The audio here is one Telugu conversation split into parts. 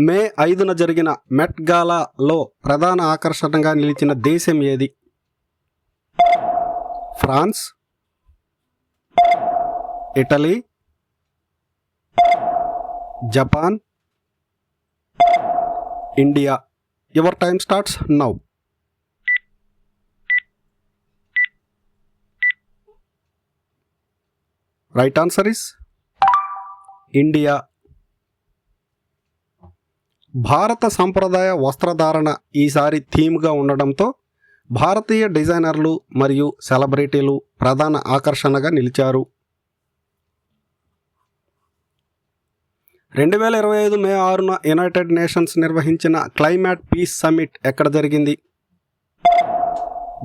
మే 5న జరిగిన మెట్ గాలాలో ప్రధాన ఆకర్షణగా నిలిచిన దేశం ఏది? France, Italy, Japan, India. Your time starts now. Right answer is India. భారత సంప్రదాయ వస్త్రధారణ ఈసారి థీమ్గా ఉండడంతో భారతీయ డిజైనర్లు మరియు సెలబ్రిటీలు ప్రధాన ఆకర్షణగా నిలిచారు. 2025 మే 6న యునైటెడ్ నేషన్స్ నిర్వహించిన క్లైమేట్ పీస్ సమ్మిట్ ఎక్కడ జరిగింది?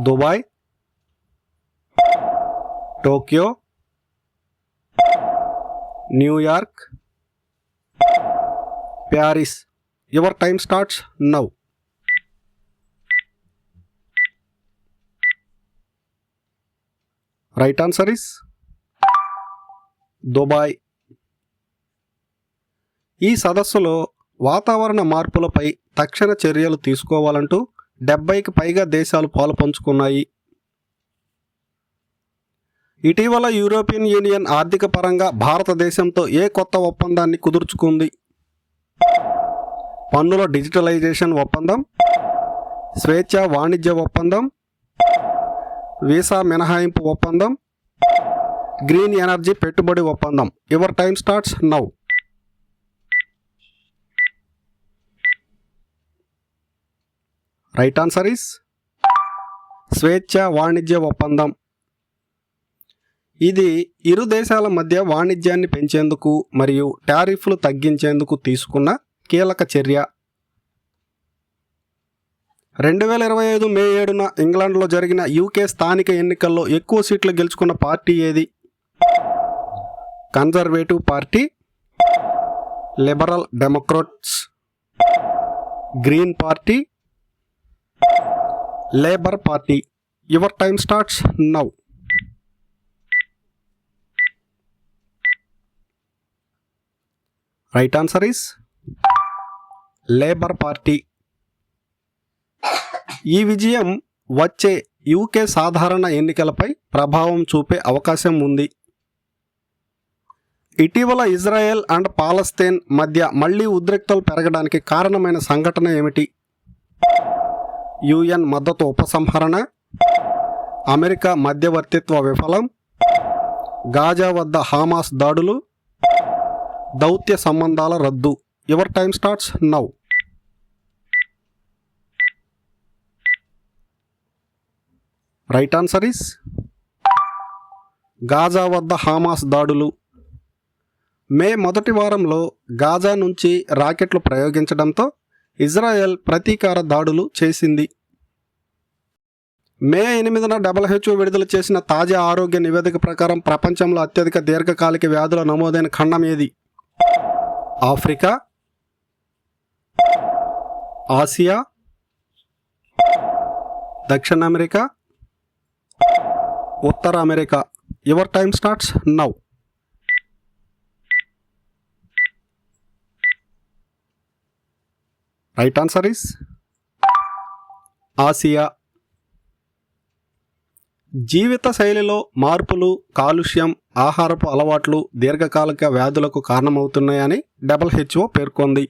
Dubai, Tokyo, New York, Paris. Your time starts now. Right answer is Dubai. ఈ సదస్సులో వాతావరణ మార్పులపై తక్షణ చర్యలు తీసుకోవాలంటూ 70కి పైగా దేశాలు పాలుపంచుకున్నాయి. ఇటీవల యూరోపియన్ యూనియన్ ఆర్థిక పరంగా భారతదేశంతో ఏ కొత్త ఒప్పందాన్ని కుదుర్చుకుంది? పన్నుల డిజిటలైజేషన్ ఒప్పందం, స్వేచ్ఛ వాణిజ్య ఒప్పందం, వీసా మినహాయింపు ఒప్పందం, గ్రీన్ ఎనర్జీ పెట్టుబడి ఒప్పందం. Your time starts now. Right answer is స్వేచ్ఛ వాణిజ్య ఒప్పందం. ఇది ఇరు దేశాల మధ్య వాణిజ్యాన్ని పెంచేందుకు మరియు టారిఫ్లు తగ్గించేందుకు తీసుకున్న కీలక చర్య. 2025 మే 7న ఇంగ్లాండ్లో జరిగిన యూకే స్థానిక ఎన్నికల్లో ఎక్కువ సీట్లు గెలుచుకున్న పార్టీ ఏది? Conservative party, liberal Democrats, green party, labour party. Your time starts now. Right answer is labour party. ఈ విజయం వచ్చే యూకే సాధారణ ఎన్నికలపై ప్రభావం చూపే అవకాశం ఉంది. ఇటీవల ఇజ్రాయెల్ అండ్ పాలస్తీన్ మధ్య మళ్లీ ఉద్రిక్తలు పెరగడానికి కారణమైన సంఘటన ఏమిటి? యుఎన్ మద్దతు ఉపసంహరణ, అమెరికా మధ్యవర్తిత్వ విఫలం, గాజా వద్ద హమాస్ దాడులు, దౌత్య సంబంధాల రద్దు. Your time starts now. Right answer is Gaza వద్ద హమాస్ దాడులు. మే మొదటి వారంలో గాజా నుంచి రాకెట్లు ప్రయోగించడంతో ఇజ్రాయెల్ ప్రతీకార దాడులు చేసింది. మే 8న WHO విడుదల చేసిన తాజా ఆరోగ్య నివేదిక ప్రకారం ప్రపంచంలో అత్యధిక దీర్ఘకాలిక వ్యాధుల నమోదైన ఖండం ఏది? ఆఫ్రికా, ఆసియా, దక్షిణ అమెరికా, ఉత్తర America. Your time starts now. Right answer is Asia. జీవిత శైలిలో మార్పులు, కాలుష్యం, ఆహారపు అలవాట్లు దీర్ఘకాలిక వ్యాధులకు కారణమవుతున్నాయని WHO పేర్కొంది.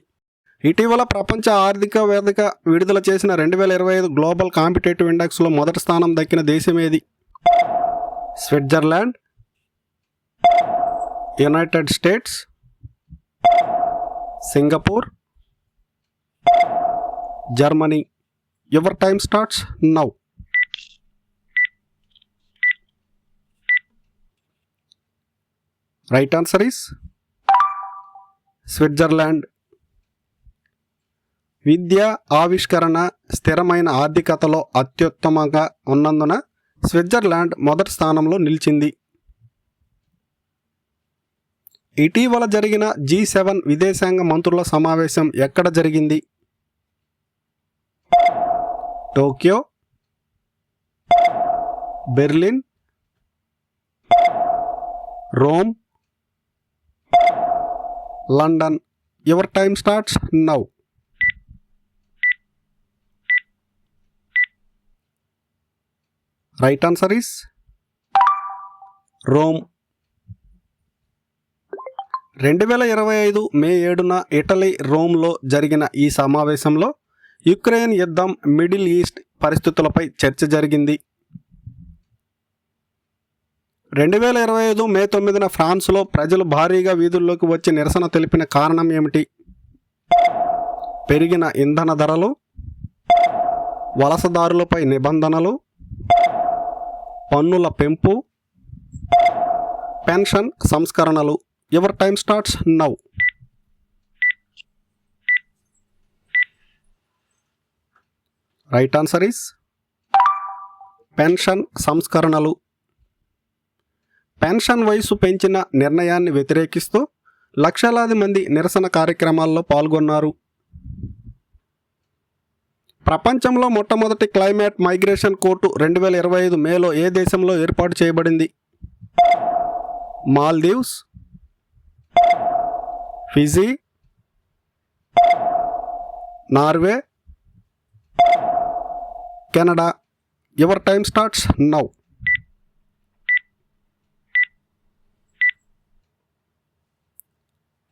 ఇటీవల ప్రపంచ ఆర్థిక వేదిక విడుదల చేసిన 2025 గ్లోబల్ కాంపిటేటివ్ ఇండెక్స్లో మొదటి స్థానం దక్కిన దేశం ఏది? Switzerland, United States, Singapore, Germany. Your time starts now. Right answer is Switzerland. విద్య, ఆవిష్కరణ, స్థిరమైన ఆర్థికతలో అత్యుత్తమంగా ఉన్నందున స్విట్జర్లాండ్ మొదటి స్థానంలో నిలిచింది. ఇటీవల జరిగిన G7 విదేశాంగ మంత్రుల సమావేశం ఎక్కడ జరిగింది? Tokyo, Berlin, Rome, London. Your time starts now. Right answer is Rome. 2025 May 7న ఇటలీ రోమ్లో జరిగిన ఈ సమావేశంలో యుక్రెయిన్ యుద్ధం, మిడిల్ ఈస్ట్ పరిస్థితులపై చర్చ జరిగింది. 2025 మే 9న ఫ్రాన్స్లో ప్రజలు భారీగా వీధుల్లోకి వచ్చి నిరసన తెలిపిన కారణం ఏమిటి? పెరిగిన ఇంధన ధరలు, వలసదారులపై నిబంధనలు, పన్నుల పెంపు, పెన్షన్ సంస్కరణలు. Your time starts now. Right answer is pension సంస్కరణలు. పెన్షన్ వయసు పెంచిన నిర్ణయాన్ని వ్యతిరేకిస్తూ లక్షలాది మంది నిరసన కార్యక్రమాల్లో పాల్గొన్నారు. ప్రపంచంలో మొట్టమొదటి క్లైమేట్ మైగ్రేషన్ కోర్టు 2025 మేలో ఏ దేశంలో ఏర్పాటు చేయబడింది? Maldives, Fiji, Norway, Canada. Your time starts now.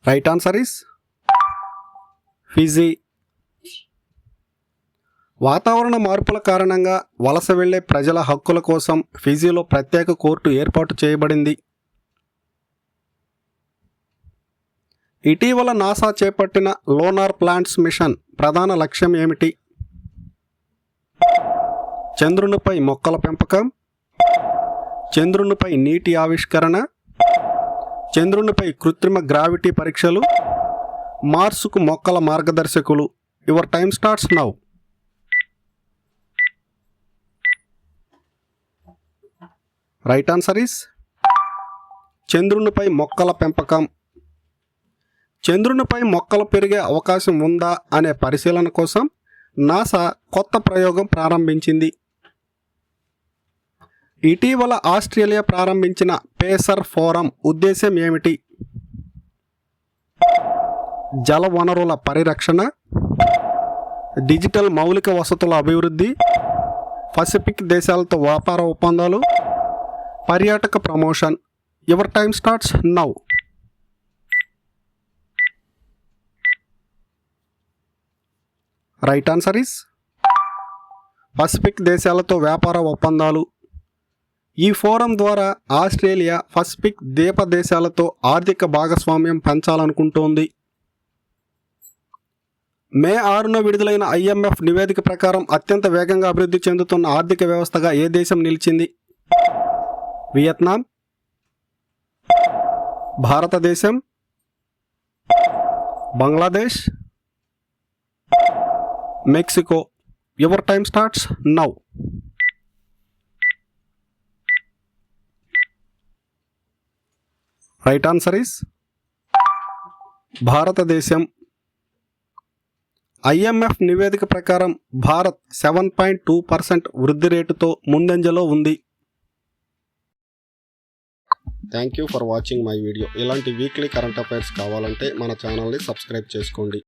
Right answer is Fiji. వాతావరణ మార్పుల కారణంగా వలస వెళ్లే ప్రజల హక్కుల కోసం ఫిజీలో ప్రత్యేక కోర్టు ఏర్పాటు చేయబడింది. ఇటీవల నాసా చేపట్టిన లోనార్ ప్లాంట్స్ మిషన్ ప్రధాన లక్ష్యం ఏమిటి? చంద్రునిపై మొక్కల పెంపకం, చంద్రునిపై నీటి ఆవిష్కరణ, చంద్రునిపై కృత్రిమ గ్రావిటీ పరీక్షలు, మార్సుకు మొక్కల మార్గదర్శకులు. Your time starts now. Right answer is చంద్రునిపై మొక్కల పెంపకం. చంద్రునిపై మొక్కలు పెరిగే అవకాశం ఉందా అనే పరిశీలన కోసం నాసా కొత్త ప్రయోగం ప్రారంభించింది. ఇటీవల ఆస్ట్రేలియా ప్రారంభించిన పేసర్ ఫోరం ఉద్దేశం ఏమిటి? జల వనరుల పరిరక్షణ, డిజిటల్ మౌలిక వసతుల అభివృద్ధి, పసిఫిక్ దేశాలతో వ్యాపార ఒప్పందాలు, పర్యాటక promotion. Your time starts now. Right answer is Pacific దేశాలతో వ్యాపార ఒప్పందాలు. ఈ ఫోరం ద్వారా ఆస్ట్రేలియా పసిఫిక్ ద్వీప దేశాలతో ఆర్థిక భాగస్వామ్యం పెంచాలనుకుంటోంది. మే 6న విడుదలైన IMF నివేదిక ప్రకారం అత్యంత వేగంగా అభివృద్ధి చెందుతున్న ఆర్థిక వ్యవస్థగా ఏ దేశం నిలిచింది? వియత్నాం, భారతదేశం, Bangladesh, Mexico. Your time starts now. Right answer is భారతదేశం. IMF నివేదిక ప్రకారం భారత్ 7.2% వృద్ధి రేటుతో ముందంజలో ఉంది. Thank you for watching my video. ఇలాంటి వీక్లీ కరెంట్ అఫైర్స్ కావాలంటే మన ఛానల్ని సబ్స్క్రైబ్ చేసుకోండి.